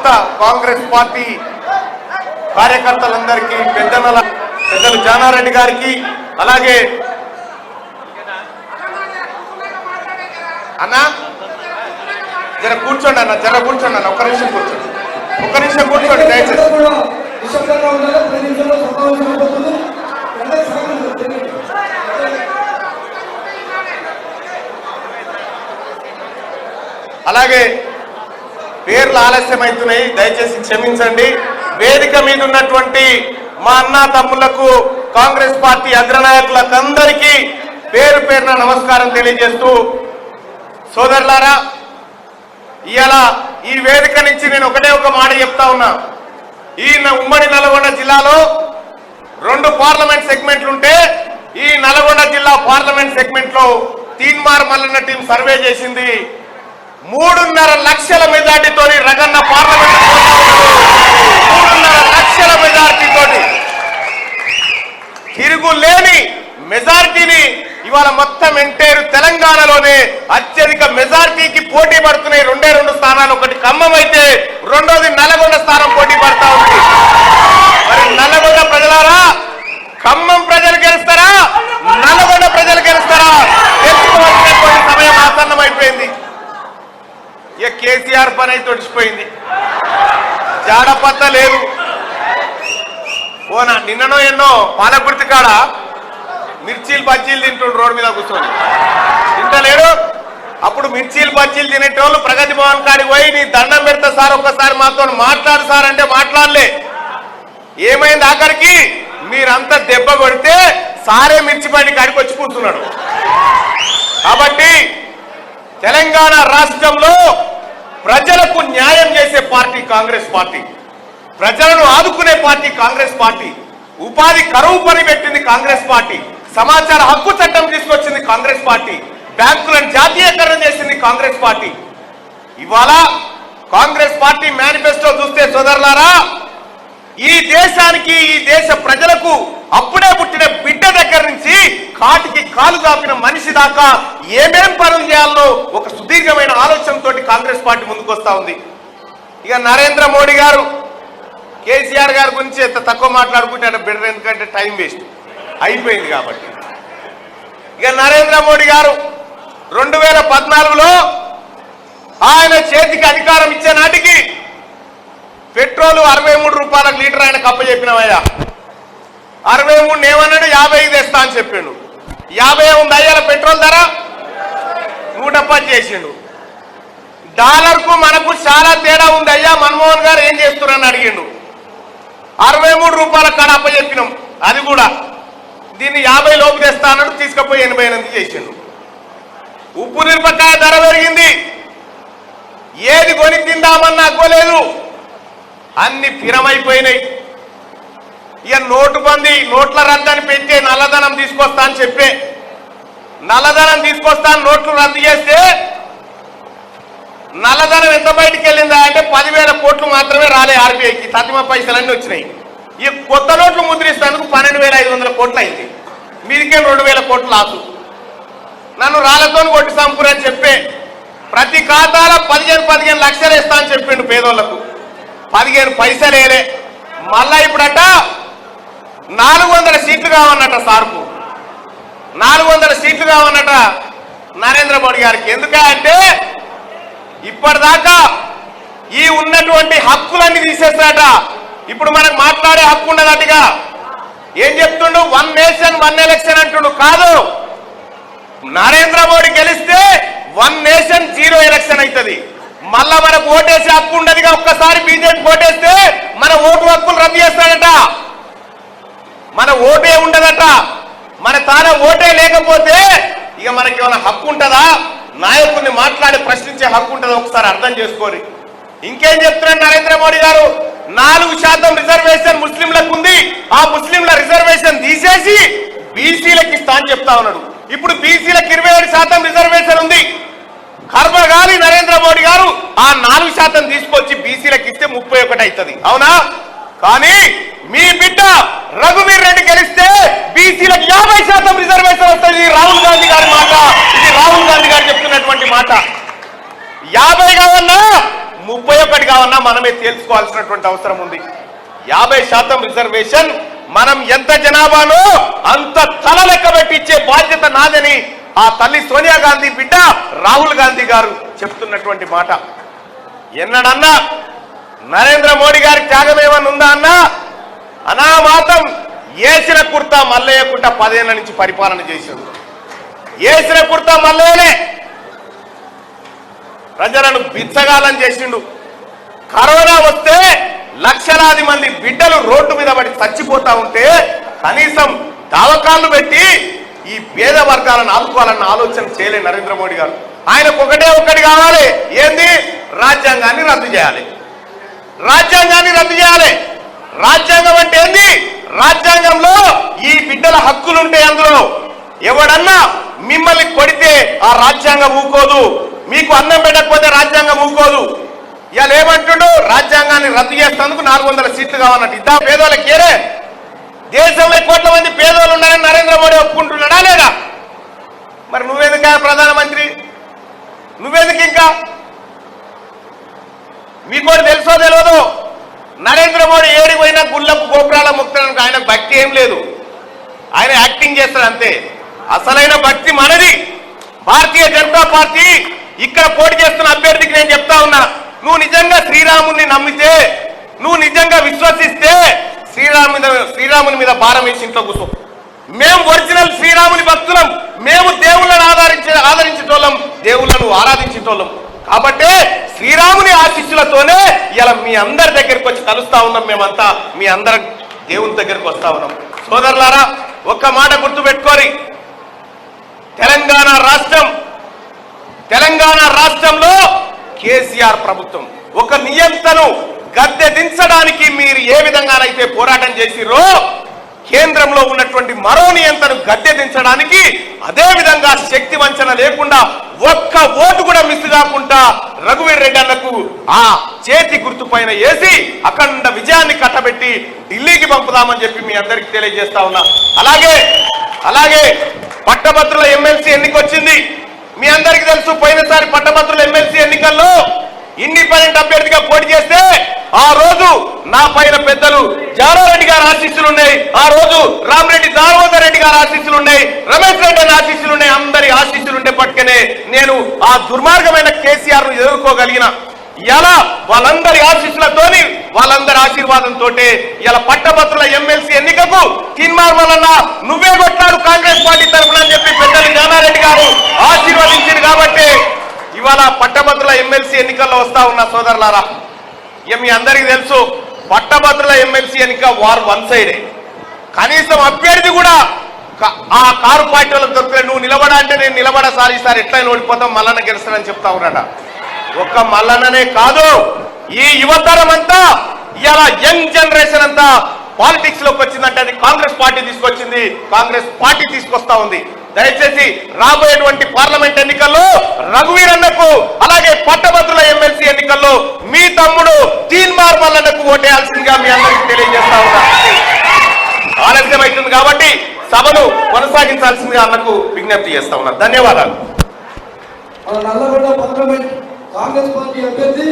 ప్రాంత కాంగ్రెస్ పార్టీ కార్యకర్తలందరికీ పెద్దలు జానారెడ్డి గారికి అలాగే అన్న జర కూర్చోండి అన్న ఒక్క నిమిషం కూర్చోండి దయచేసి అలాగే పేర్లు ఆలస్యమవుతున్నాయి దయచేసి క్షమించండి వేదిక మీద ఉన్నటువంటి మా అన్న తమ్ములకు కాంగ్రెస్ పార్టీ అగ్రనాయకులకు అందరికీ పేరు పేరున నమస్కారం తెలియజేస్తూ సోదరులారా ఇవాళ ఈ వేదిక నుంచి నేను ఒకటే ఒక మాట చెప్తా ఉన్నా ఈ ఉమ్మడి నల్గొండ జిల్లాలో 2 పార్లమెంట్ సెగ్మెంట్లు ఉంటే ఈ నల్గొండ జిల్లా పార్లమెంట్ సెగ్మెంట్ లో తీన్మార్ మల్లన్న టీం సర్వే చేసింది 3.5 లక్షల మెజార్టీతో రగన్న పార్లమెంట్ 3.5 లక్షల మెజార్టీతో తిరుగులేని మెజార్టీని ఇవాళ మొత్తం ఎంటైర్ తెలంగాణలోనే అత్యధిక మెజార్టీకి పోటీ పడుతున్నాయి 2 స్థానాలు ఒకటి ఖమ్మం అయితే రెండోది నల్గొండ స్థానం పోటీ పడతా ఉంది మరి నల్గొండ ప్రజలారా ఖమ్మం ప్రజలు గెలుస్తారా నల్గొండ ప్రజలు గెలుస్తారా తెలుసుకోవాల్సినటువంటి సమయం ఆసన్నమైపోయింది ఇక కేసీఆర్ పని అయితే తొడిచిపోయింది జాడపత్త లేదు ఓనా నిన్ననో ఎన్నో పాలకుర్తి కాడ మిర్చీలు బజ్జీలు తింటుండ్రు రోడ్డు మీద కూర్చొని తింటలేడు అప్పుడు మిర్చీలు బజ్జీలు తినేటోళ్ళు ప్రగతి భవన్ కాడికి పోయి నీ దండం పెడతా సార్ ఒక్కసారి మాతో మాట్లాడు సార్ అంటే మాట్లాడలే ఏమైంది ఆఖరికి మీరంతా దెబ్బ కొడితే సారే మిర్చి బండి కాడికి వచ్చి కూర్చున్నాడు కాబట్టి తెలంగాణ రాష్ట్రంలో ప్రజలకు న్యాయం చేసే పార్టీ కాంగ్రెస్ పార్టీ ప్రజలను ఆదుకునే పార్టీ కాంగ్రెస్ పార్టీ ఉపాధి కరువు పని పెట్టింది కాంగ్రెస్ పార్టీ సమాచార హక్కు చట్టం తీసుకొచ్చింది కాంగ్రెస్ పార్టీ బ్యాంకులను జాతీయకరణ చేసింది కాంగ్రెస్ పార్టీ ఇవాళ కాంగ్రెస్ పార్టీ మేనిఫెస్టో చూస్తే సోదరులారా ఈ దేశానికి ఈ దేశ ప్రజలకు అప్పుడే పుట్టిన బిడ్డ దగ్గర నుంచి కాటికి కాలు దాపిన మనిషి దాకా ఏమేం పనులు చేయాలో ఒక సుదీర్ఘమైన ఆలోచనతో కాంగ్రెస్ పార్టీ ముందుకు వస్తా ఉంది ఇక నరేంద్ర మోడీ గారు కేసీఆర్ గారి గురించి ఎంత తక్కువ మాట్లాడుకుంటే అంటే బెటర్ ఎందుకంటే టైం వేస్ట్ అయిపోయింది కాబట్టి ఇక నరేంద్ర మోడీ గారు 2014లో ఆయన చేతికి అధికారం ఇచ్చే నాటికి పెట్రోల్ 63 రూపాయలకు లీటర్ ఆయన కప్పచెప్పినవయ్యా 63 ఏమన్నాడు 55 తెస్తా అని చెప్పిండు 50 ఉంది అయ్యాల పెట్రోల్ ధర 110 చేసిండు డాలర్కు మనకు చాలా తేడా ఉంది అయ్యా మన్మోహన్ గారు ఏం చేస్తున్నారని అడిగిండు 63 రూపాయల కాడ అప్పచెప్పినాం అది కూడా దీన్ని 50 లోపు తెస్తా అన్నాడు తీసుకుపోయి 88 చేసిండు ఉప్పు మిరపకాయ ధర పెరిగింది ఏది కొని తిందామన్నా అగ్గోలేదు అన్ని పిరమైపోయినాయి ఇక నోటుబందీ నోట్ల రద్దని పెంచే నల్లధనం తీసుకొస్తా అని చెప్పే నల్లధనం తీసుకొస్తా నోట్లు రద్దు చేస్తే నల్లధనం ఎంత బయటికి వెళ్ళిందా అంటే 10,000 కోట్లు మాత్రమే రాలే ఆర్బీఐకి తతిమ పైసలన్నీ వచ్చినాయి ఈ కొత్త నోట్లు ముద్రిస్తానికి 12,500 కోట్లు అయింది మీదికే 2,000 కోట్లు లాసు నన్ను రాళ్లతో కొట్టి సంపూరని చెప్పే ప్రతి ఖాతాలో 15 లక్షలు ఇస్తా అని చెప్పిండు పేదోళ్లకు 15 పైసలేలే మళ్ళా ఇప్పుడట 400 సీట్లు కావన్నట సార్కు 400 సీట్లు కావన్నట నరేంద్ర మోడీ గారికి ఎందుకంటే ఇప్పటిదాకా ఈ ఉన్నటువంటి హక్కులన్నీ తీసేస్తాడట ఇప్పుడు మనకు మాట్లాడే హక్కు ఉండదట్టుగా ఏం చెప్తుండు 1 నేషన్ 1 ఎలక్షన్ అంటుండు కాదు నరేంద్ర మోడీ గెలిస్తే 1 నేషన్ 0 ఎలక్షన్ అవుతుంది మళ్ళా మనకు ఓటేసే హక్కు ఉండదుగా ఒక్కసారి బీజేపీ ఓటేస్తే మన ఓటు హక్కులు రద్దు చేస్తాడట మన ఓటే ఉండదట మన తాన ఓటే లేకపోతే ఇక మనకి ఏమైనా హక్కు ఉంటుందా నాయకుడిని మాట్లాడి ప్రశ్నించే హక్కు ఉంటుందా ఒకసారి అర్థం చేసుకోరి ఇంకేం చెప్తున్నాడు నరేంద్ర మోడీ గారు 4% రిజర్వేషన్ ముస్లింలకు ఉంది ఆ ముస్లింల రిజర్వేషన్ తీసేసి బీసీలకు ఇస్తా అని చెప్తా ఉన్నాడు ఇప్పుడు బీసీలకు 27% రిజర్వేషన్ ఉంది కర్మగాలి నరేంద్ర మోడీ గారు ఆ 4% తీసుకొచ్చి బీసీలకు ఇస్తే 31 అవుతుంది అవునా కానీ మీ బిడ్డ రఘువీర్ రెడ్డి గెలిస్తే బీసీలకు 50% రిజర్వేషన్ వస్తుంది రాహుల్ గాంధీ గారి మాట ఇది రాహుల్ గాంధీ గారు చెప్తున్నటువంటి మాట 50 కావన్నా 31 కావన్నా మనమే తేల్చుకోవాల్సినటువంటి అవసరం ఉంది. 50% రిజర్వేషన్ మనం ఎంత జనాభానో అంత తల లెక్క పెట్టించే బాధ్యత నాదని ఆ తల్లి సోనియా గాంధీ బిడ్డ రాహుల్ గాంధీ గారు చెప్తున్నటువంటి మాట. ఎన్నడన్నా నరేంద్ర మోడీ గారి త్యాగం ఏమన్నా ఉందా అన్నా? అనామాతం ఏసిన కుర్తా మల్లయ్యకుంట 10 ఏళ్ల నుంచి పరిపాలన చేశాడు. ఏసిన కుర్తా మల్లయ్యనే ప్రజలను బిచ్చగాలని చేసిండు. కరోనా వస్తే లక్షలాది మంది బిడ్డలు రోడ్డు మీద పడి చచ్చిపోతా ఉంటే కనీసం దావకాళ్ళు పెట్టి ఈ పేద వర్గాలను ఆదుకోవాలన్న ఆలోచన చేయలే నరేంద్ర మోడీ గారు. ఆయనకు ఒకటి కావాలి, ఏంది? రాజ్యాంగాన్ని రద్దు చేయాలి. రాజ్యాంగాన్ని రద్దు చేయాలి. రాజ్యాంగం అంటే ఏంది? రాజ్యాంగంలో ఈ బిడ్డల హక్కులుంటాయి. అందులో ఎవడన్నా మిమ్మల్ని కొడితే ఆ రాజ్యాంగం ఊకోదు, మీకు అన్నం పెట్టకపోతే రాజ్యాంగం ఊకోదు. ఇవాళ ఏమంటుండు? రాజ్యాంగాన్ని రద్దు చేసేందుకు 400 సీట్లు కావాలన్నట్టు. ఇద్దా పేదోళ్ళకి ఏరే? దేశంలో కోట్ల మంది పేదోళ్ళు ఉన్నారని నరేంద్ర మోడీ ఒప్పుకుంటున్నాడా లేదా? మరి నువ్వెందుకు ప్రధానమంత్రి? నువ్వెందుకు? ఇంకా మీకోటి తెలుసో తెలియదు, నరేంద్ర మోడీ ఏడికి పోయినా గుళ్ళకు గోపురాల ముక్తానికి ఆయనకు భక్తి ఏం లేదు. ఆయన యాక్టింగ్ చేస్తాడు అంతే. అసలైన భక్తి మనది. భారతీయ జనతా పార్టీ ఇక్కడ పోటీ చేస్తున్న అభ్యర్థికి నేను చెప్తా ఉన్నా, నువ్వు నిజంగా శ్రీరాముని నమ్మితే, నువ్వు నిజంగా విశ్వసిస్తే శ్రీరాముని మీద భారం వేసి ఇంట్లో కూర్చో. మేము ఒరిజినల్ శ్రీరాముని భక్తులం. మేము దేవుళ్ళను ఆదరించేటోళ్ళం, దేవుళ్ళను ఆరాధించేటోళ్ళం. కాబట్టి శ్రీరాముని ఆశీస్సులతోనే ఇలా మీ అందరి దగ్గరికి వచ్చి కలుస్తా ఉన్నాం. మేమంతా మీ అందరి దేవుని దగ్గరికి వస్తా ఉన్నాం. సోదరులారా, ఒక్క మాట గుర్తుపెట్టుకోరి. తెలంగాణ రాష్ట్రంలో కేసీఆర్ ప్రభుత్వం ఒక నియంతను గద్దె దించడానికి మీరు ఏ విధంగానైతే పోరాటం చేసిరో, కేంద్రంలో ఉన్నటువంటి మరో నియంతను గద్దె దించడానికి అదే విధంగా శక్తి వంచన లేకుండా ఒక్క ఓటు కూడా మిస్ కాకుండా రఘువీర్ రెడ్డి అన్నకు ఆ చేతి గుర్తు పైన వేసి అఖండ విజయాన్ని కట్టబెట్టి ఢిల్లీకి పంపుదామని చెప్పి మీ అందరికీ తెలియజేస్తా ఉన్నా. అలాగే పట్టభద్రుల ఎమ్మెల్సీ ఎన్నిక వచ్చింది. మీ అందరికీ తెలుసు, పోయినసారి పట్టభద్రుల ఎమ్మెల్సీ ఎన్నికల్లో ఇండిపెండెంట్ అభ్యర్థిగా పోటీ చేస్తే ఆ రోజు నా పైన పెద్దలు జానారెడ్డి గారి ఆశీస్సులు ఉన్నాయి, ఆ రోజు రామరెడ్డి దామోదర్ రెడ్డి గారి ఆశీస్సులు ఉన్నాయి, రమేష్ రెడ్డి గారి ఆశీస్సులు ఉన్నాయి. అందరి ఆశీస్సులు ఉండే పట్టుకనే నేను ఆ దుర్మార్గమైన కేసీఆర్ ను ఎదుర్కోగలిగిన. ఇలా వాళ్ళందరి ఆశీస్సులతోని, వాళ్ళందరి ఆశీర్వాదంతో ఇలా పట్టభద్రుల ఎమ్మెల్సీ ఎన్నికకు తీన్మార్ వలన నువ్వే కొట్లాడు కాంగ్రెస్ పార్టీ తరఫున అని చెప్పి పెద్దలు జానారెడ్డి గారు ఆశీర్వదించారు. కాబట్టి ఇవాళ పట్టభద్రుల ఎమ్మెల్సీ ఎన్నికల్లో వస్తా ఉన్న సోదరులారా, ఇక మీ అందరికీ తెలుసు, పట్టభద్రుల ఎమ్మెల్సీ ఎన్నిక వారు వన్ సైడే. కనీసం అభ్యర్థి కూడా ఆ కారు పార్టీ వాళ్ళకి దొరుకుతుంది. నువ్వు నిలబడా అంటే నేను నిలబడా సార్, ఈసారి ఎట్లయినా ఓడిపోతాం, మల్లన్న గెలుస్తానని చెప్తా ఉన్నాడ. ఒక్క మల్లన్ననే కాదు, ఈ యువతరం అంతా ఇలా యంగ్ జనరేషన్ అంతా పాలిటిక్స్ లోకి వచ్చిందంటే అది కాంగ్రెస్ పార్టీ తీసుకొచ్చింది, కాంగ్రెస్ పార్టీ తీసుకొస్తా ఉంది. దయచేసి రాబోయేటువంటి పార్లమెంట్ ఎన్నికల్లో రఘువీర్ అన్నకు, అలాగే పట్టభద్రుల ఎమ్మెల్సీ ఎన్నికల్లో మీ తమ్ముడు తీన్మార్ మల్లన్నకు ఓటేయాల్సిందిగా మీ అందరికీ తెలియజేస్తా ఉన్నా. ఆలస్యం అవుతుంది కాబట్టి సభను కొనసాగించాల్సిందిగా అన్నకు విజ్ఞప్తి చేస్తా ఉన్నా. ధన్యవాదాలు. నల్లగొండ పార్లమెంట్ కాంగ్రెస్ పార్టీ అభ్యర్థి